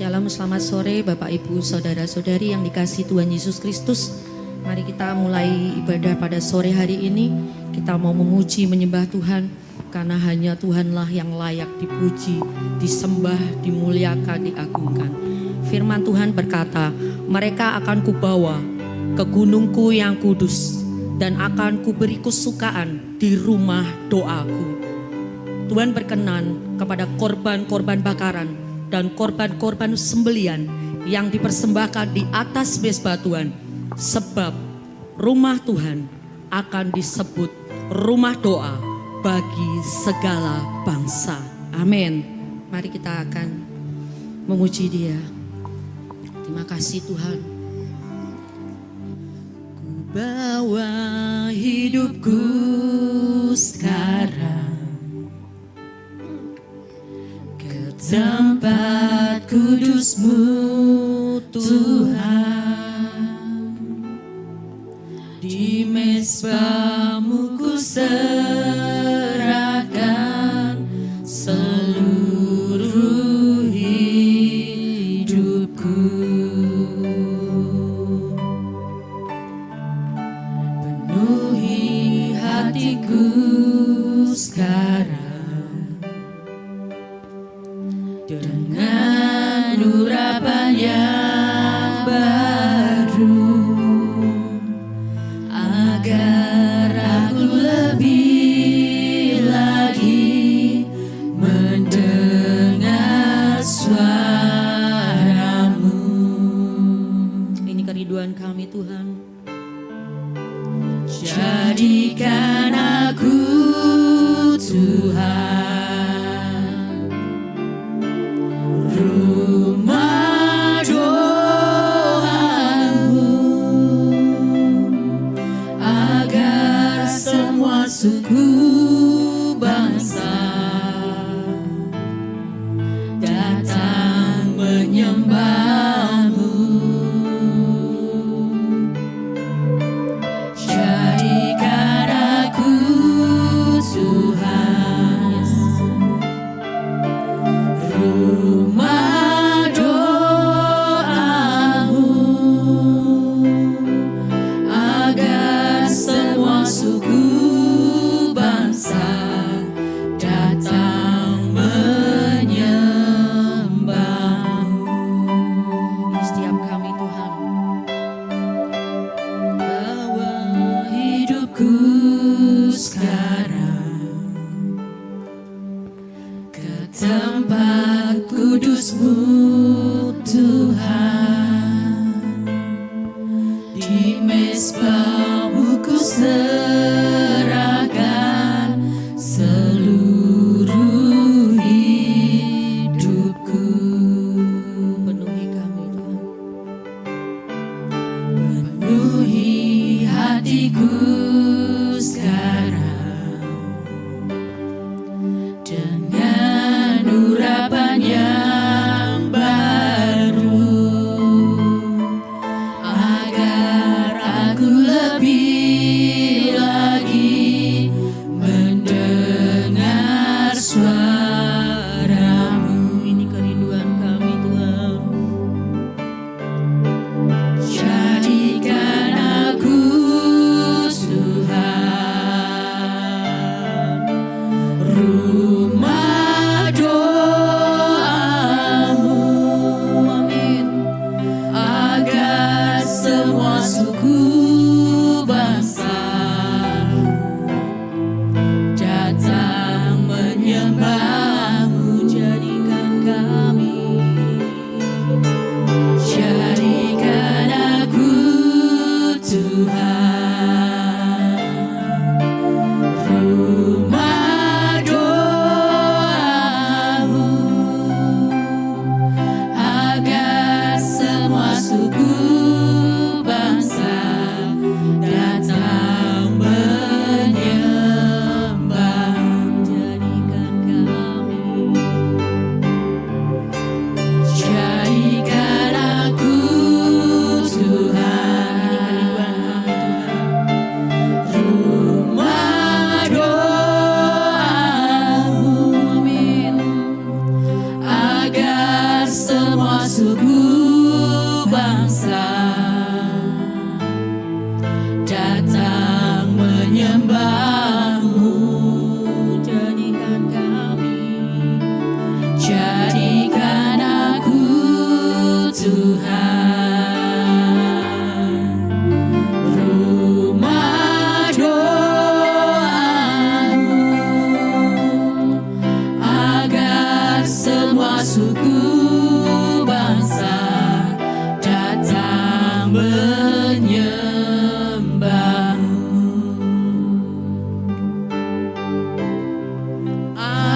Shalom, selamat sore Bapak Ibu Saudara-saudari yang dikasihi Tuhan Yesus Kristus. Mari kita mulai ibadah pada sore hari ini. Kita mau memuji menyembah Tuhan karena hanya Tuhanlah yang layak dipuji, disembah, dimuliakan, diagungkan. Firman Tuhan berkata, mereka akan kubawa ke gunungku yang kudus dan akan kuberi kesukaan di rumah doaku. Tuhan berkenan kepada korban-korban bakaran dan korban-korban sembelian yang dipersembahkan di atas mezbah Tuhan. Sebab rumah Tuhan akan disebut rumah doa bagi segala bangsa. Amin. Mari kita akan memuji Dia. Terima kasih Tuhan. Ku bawa hidupku sekarang tempat kudus-Mu Tuhan, di mezbah-Mu ku serahkan seluruh hidupku. Penuhi hatiku sekarang dengan urapan yang baru, agar aku lebih lagi mendengar suara-Mu. Ini kerinduan kami Tuhan. Jadikan aku Tuhan rumah doa-Mu, agar semua suku bangsa datang menyembah-Mu. Jadikan aku Tuhan rumah doa-Mu, agar semua suku bangsa datang menyembah-Mu. Ini setiap kami Tuhan. Bawa hidupku sekarang ke tempat kudus-Mu Tuhan, di mezbah-Mu ku serahkan seluruh hidupku. Penuhi kami Tuhan, penuhi hatiku sekarang dengan urapan yang baru,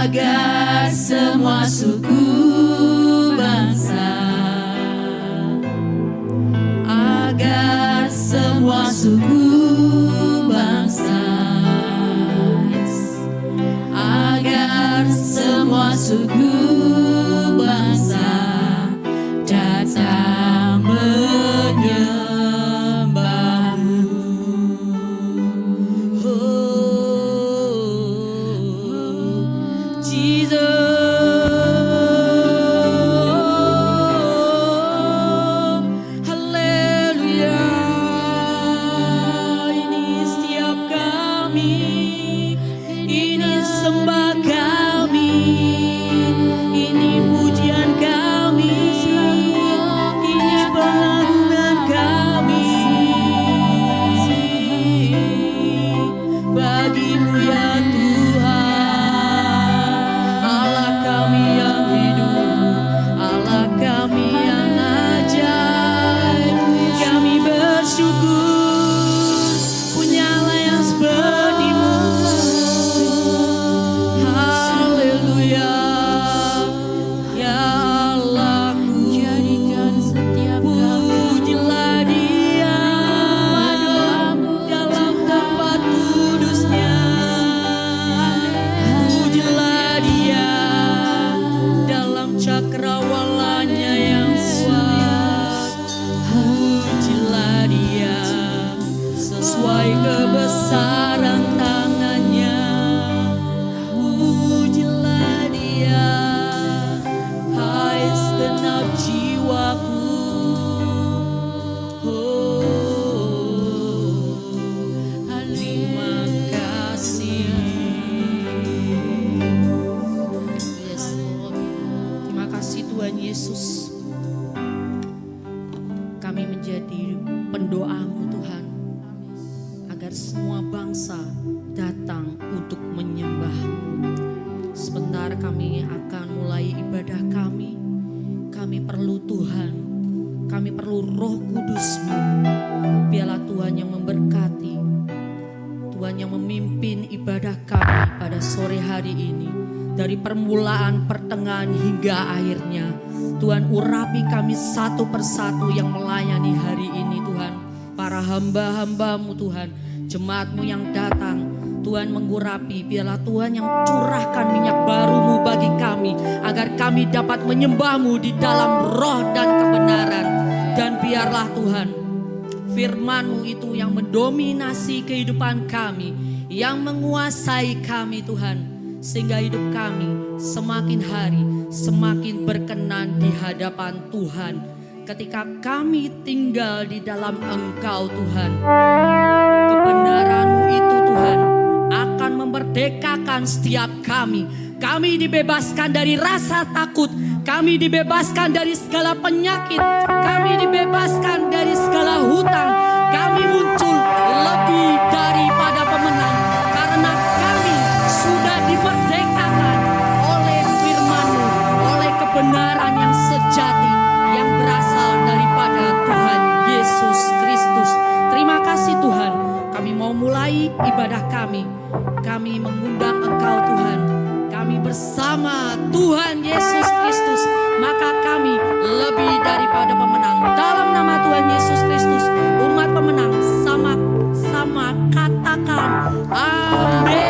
agar semua suku bangsa, agar semua suku bangsa, agar semua suku bangsa datang menyembahmu. Oh, Jesus. Permulaan, pertengahan hingga akhirnya. Tuhan, urapi kami satu persatu yang melayani hari ini Tuhan. Para hamba-hambamu Tuhan, jemaatmu yang datang, Tuhan mengurapi. Biarlah Tuhan yang curahkan minyak baru-Mu bagi kami, agar kami dapat menyembah-Mu di dalam roh dan kebenaran. Dan biarlah Tuhan, firman-Mu itu yang mendominasi kehidupan kami, yang menguasai kami Tuhan. Sehingga hidup kami semakin hari semakin berkenan di hadapan Tuhan. Ketika kami tinggal di dalam Engkau Tuhan, kebenaran-Mu itu Tuhan akan memerdekakan setiap kami. Kami dibebaskan dari rasa takut, kami dibebaskan dari segala penyakit, kami dibebaskan dari segala hutang. Kami muncul lebih daripada pemenang, karena kami sudah diperdekakan oleh firman-Mu, oleh kebenaran yang sejati yang berasal daripada Tuhan Yesus Kristus. Terima kasih Tuhan, kami mau mulai ibadah kami. Kami mengundang Engkau Tuhan, kami bersama Tuhan Yesus Kristus, maka kami lebih daripada pemenang. Dalam nama Tuhan Yesus Kristus, umat pemenang sama-sama katakan amin.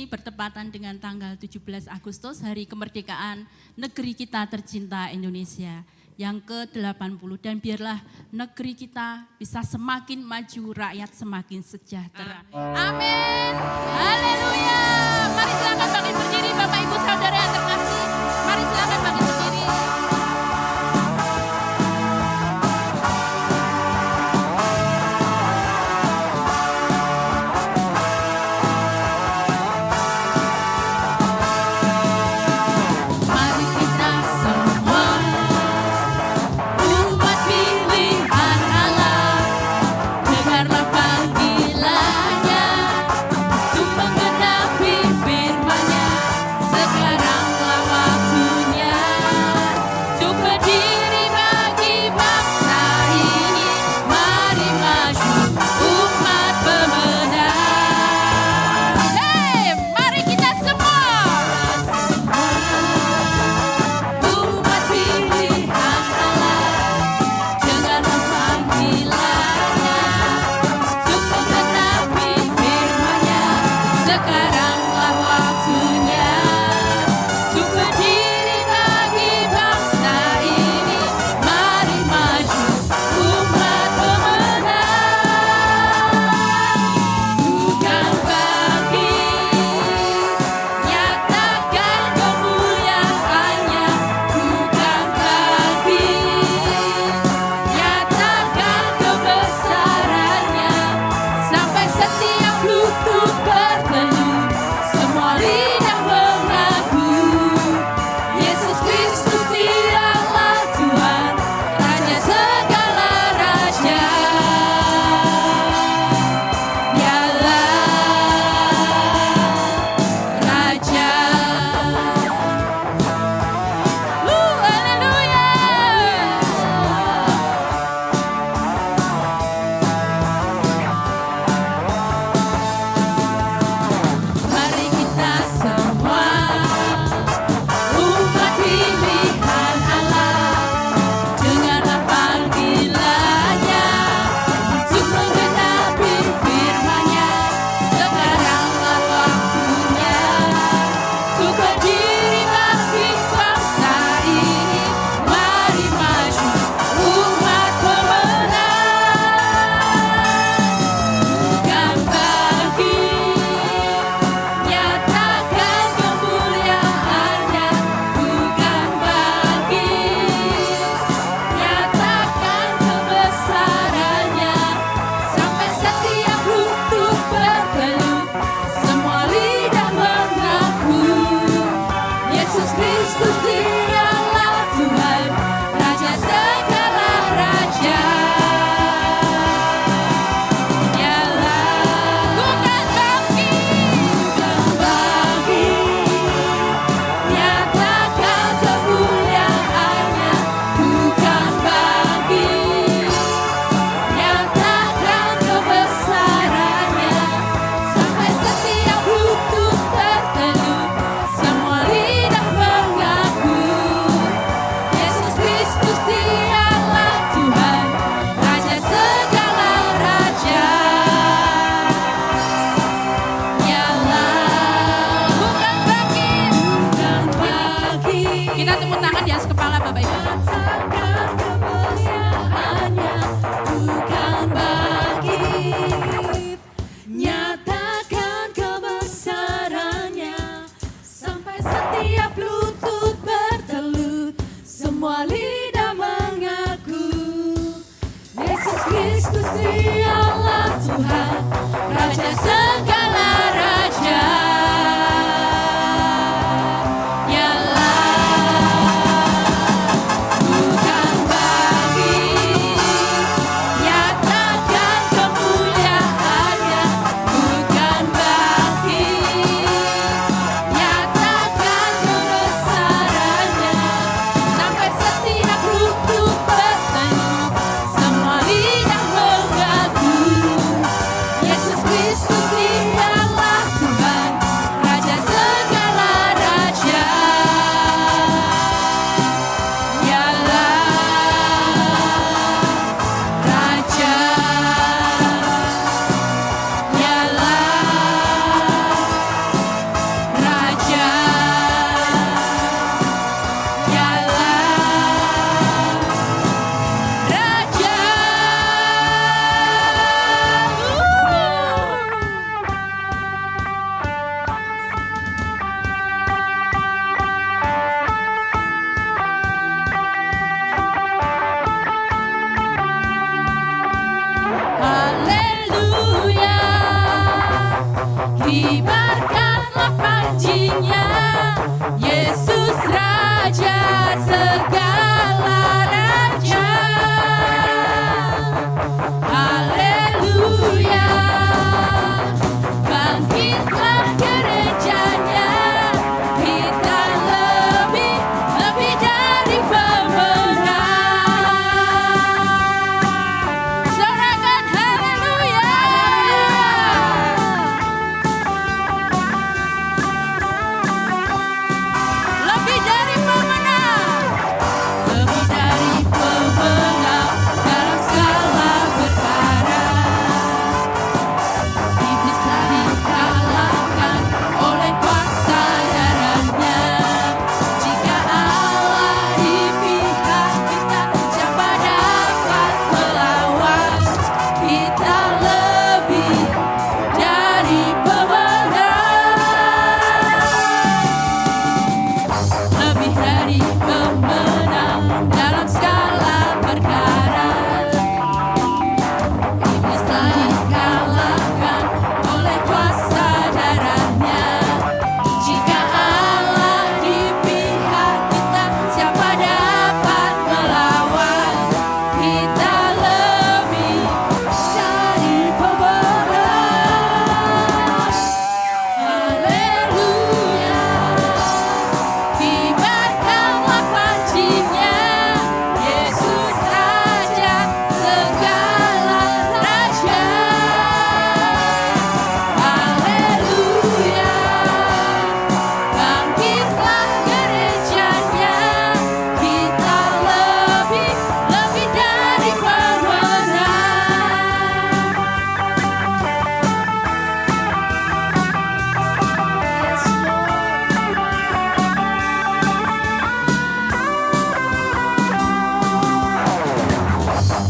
Bertepatan dengan tanggal 17 Agustus, hari kemerdekaan negeri kita tercinta Indonesia yang ke-80. Dan biarlah negeri kita bisa semakin maju, rakyat semakin sejahtera. Amin. Haleluya. Mari silakan bangkit berdiri Bapak Ibu Saudara yang terkasih. Mari silakan bangkit berdiri. Panggilannya untuk menggenapkan kibarkanlah panjinya, Yesus Raja segala raja. Haleluya, bangkitlah gerejanya, kita lebih dari pemenang. Sorakan haleluya. Lebih dari pemenang, lebih dari pemenang dalam segala perkara. Iblis telah dikalahkan oleh kuasa darahnya. Jika Allah di pihak kita, siapa dapat melawan? Kita lebih dari pemenang, lebih dari pemenang dalam segala perkara. Iblis telah dikalahkan oleh kuasa darahnya. Jika Allah di pihak kita, siapa dapat melawan? Kita lebih dari pemenang. Haleluya, kibarkanlah panjinya, Yesus Raja segala raja. Haleluya, bangkitlah gerejanya, kita lebih dari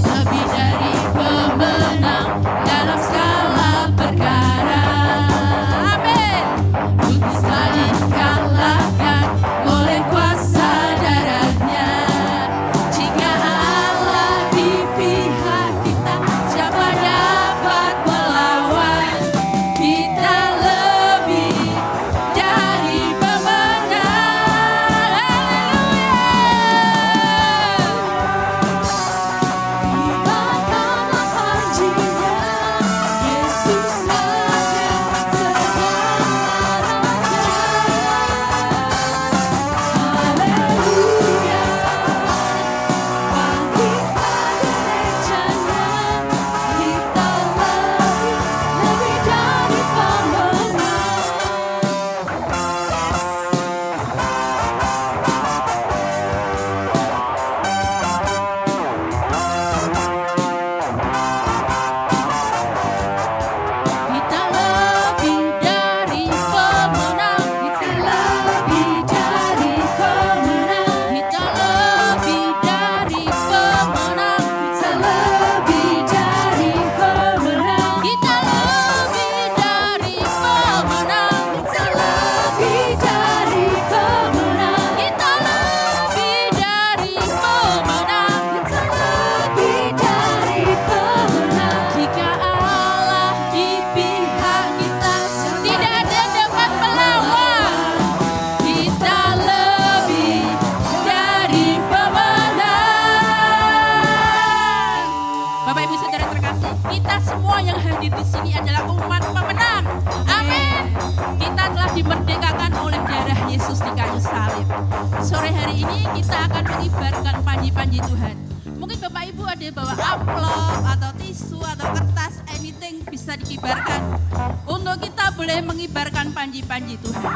lebih dari pemenang dalam segala perkara. Amin. Iblis telah dikalahkan oleh kuasa darahnya. Jika Allah di pihak kita, siapa dapat melawan? Kita lebih dari pemenang. Haleluya. Kibarkanlah panjinya, Yesus Raja segala raja. Haleluya, bangkitlah gerejanya, kita lebih dari pemenang. Kita lebih dari pemenang, kita lebih dari pemenang, kita lebih dari pemenang, kita lebih dari pemenang, kita lebih dari pemenang, kita lebih dari pemenang, kita lebih dari pemenang, kita lebih dari pemenang. Jika Allah di pihak kita, tidak ada dapat melawan. Kita lebih dari pemenang. Bapak Ibu Saudara terkasih, kita semua yang hadir di sini adalah umat pemenang. Amin. Kita telah dimerdekakan oleh darah Yesus di kayu salib. Sore hari ini kita akan mengibarkan panji-panji Tuhan. Mungkin Bapak Ibu ada bawa amplop atau tisu atau kertas, anything bisa dikibarkan. Untuk kita boleh mengibarkan panji-panji Tuhan.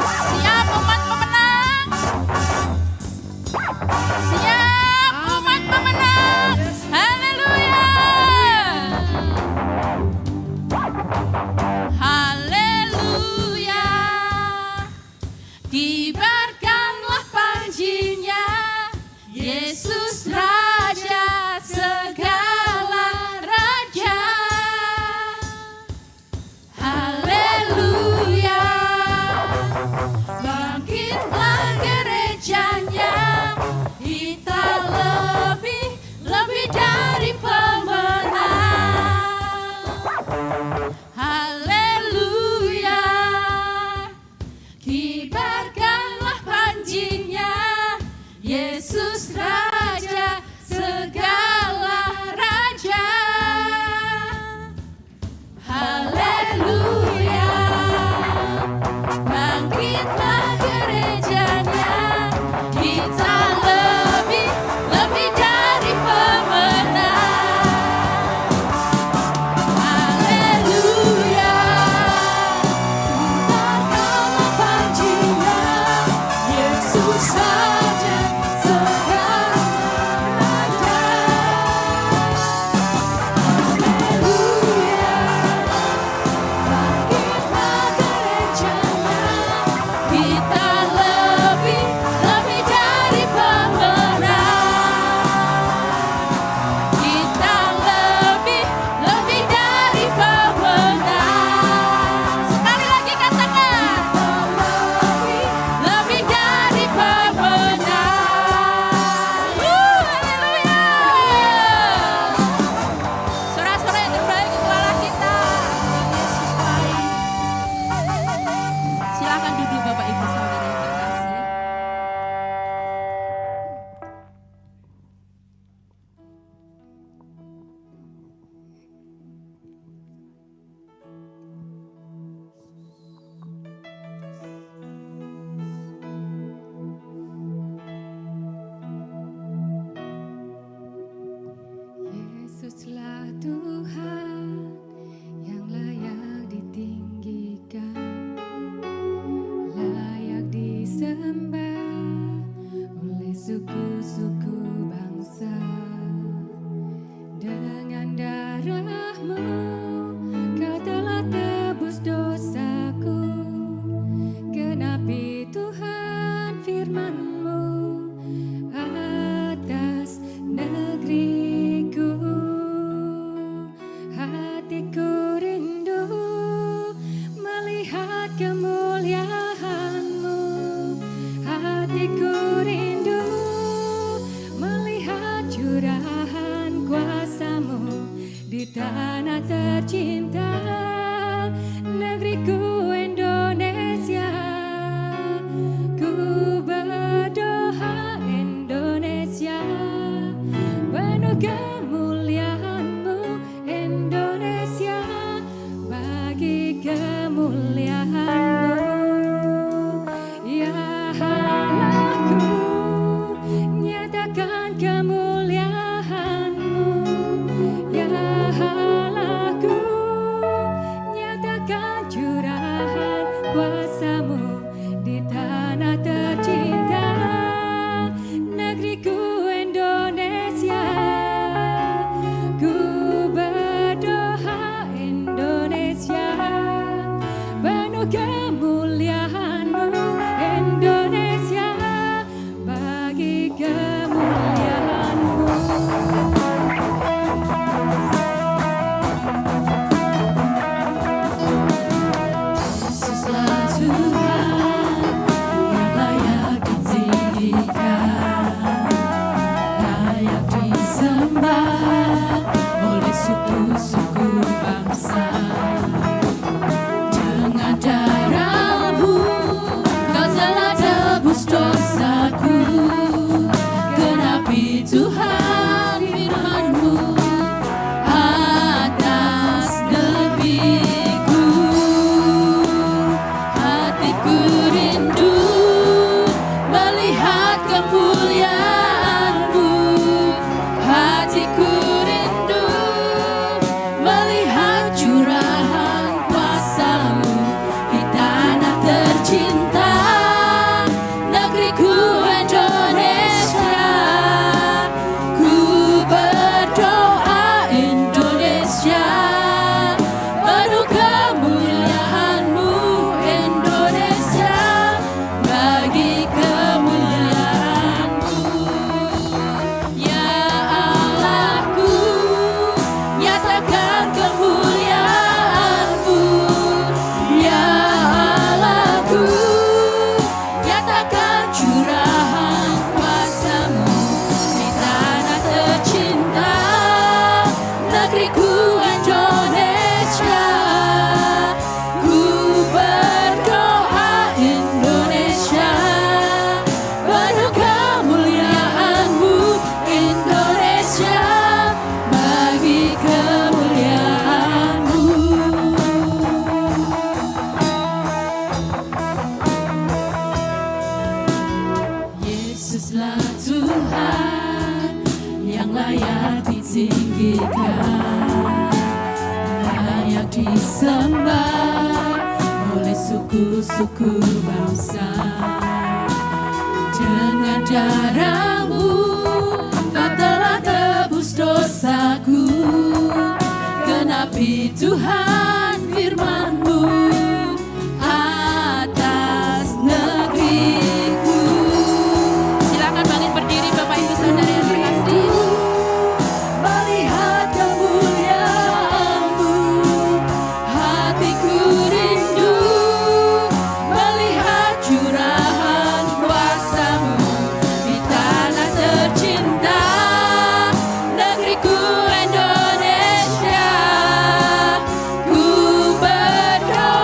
Siap umat pemenang? Siap umat pemenang? Haleluya. Haleluya, kibarkanlah panjinya, Yesus Raja segala raja. Haleluya, bangkitlah gerejanya, kita lebih tanah tercinta, negeriku Indonesia. Ku berdoa Indonesia, penuh kemuliaan-Mu Indonesia, bagi kemuliaan-Mu. Ya Allahku, nyatakan kemuliaan-Mu. Ya Allahku, nyatakan curahan kuasa-Mu di tanah tercinta, negeriku Indonesia. Ku berdoa Indonesia, penuh kemuliaan-Mu Indonesia, bagi kemuliaan-Mu. Yesuslah Tuhan yang layak ditinggikan, layak disembah oleh suku-suku bangsa. Dengan darah-Mu Kau telah tebus dosaku. Genapi Tuhan firman-Mu atas negeriku. Hatiku rindu melihat kemuliaan-Mu. Hatiku rindu melihat curahan kuasa-Mu di tanah tercinta, negeriku Indonesia. Ku berdoa Indonesia, penuh kemuliaan-Mu Indonesia, bagi kemuliaan-Mu. Ya Allahku, nyatakan kemuliaan-Mu. Ya Allahku, nyatakan curahan kuasa-Mu di tanah tercinta, negeriku Indonesia. Ku berdoa Indonesia, penuh kemuliaan-Mu Indonesia, bagi kemuliaan-Mu. Yesuslah Tuhan yang layak ditinggikan, layak disembah oleh suku-suku bangsa. Dengan darah-Mu Kau telah tebus dosaku. Genapi Tuhan firman-Mu atas negeriku. Silakan bangkit berdiri Bapak Ibu Saudara yang terkasih. Melihat kemuliaan-Mu, hatiku rindu melihat curahan kuasa-Mu di tanah tercinta, negeriku Indonesia. Ku berdoa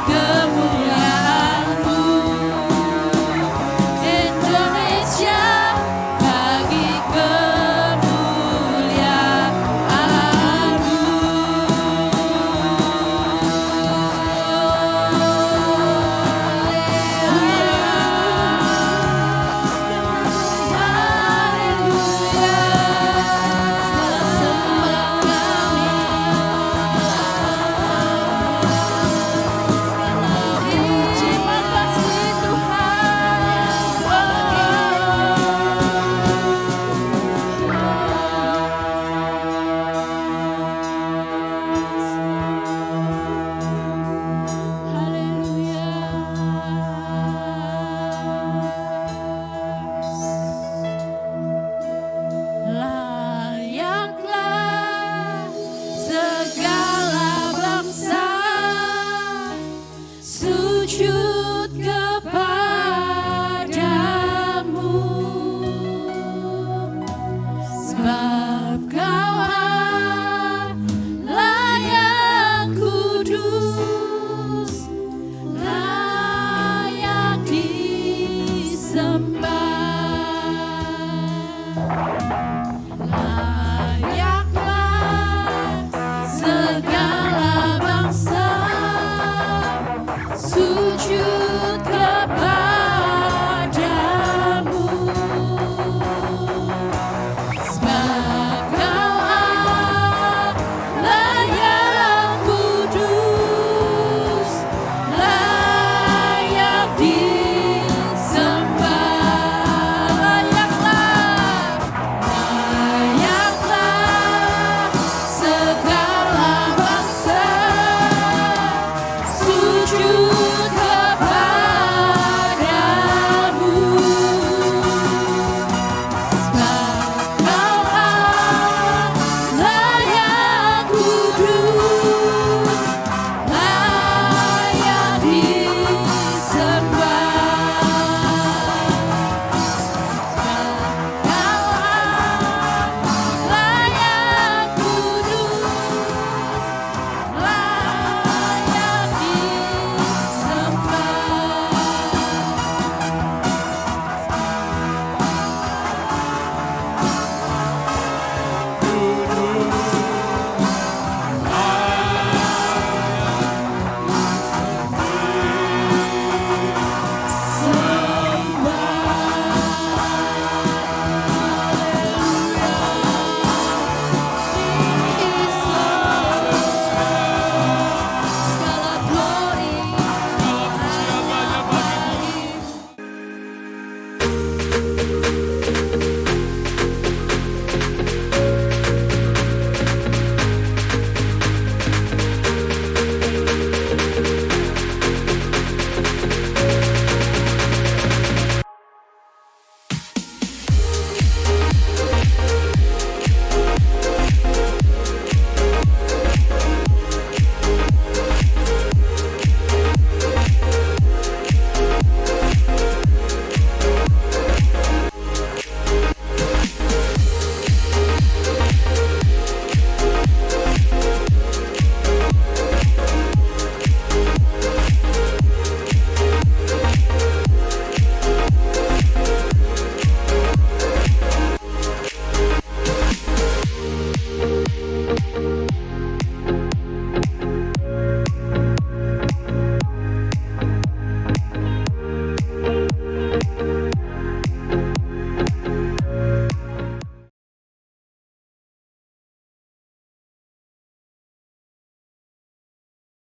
kemuliaan-Mu. Indonesia bagi kemuliaan-Mu. Terima kasih Layaklah segala bangsa sujud kepadamu, sebab Kau Allah yang kudus, layak disembah. Layaklah segala bangsa sujud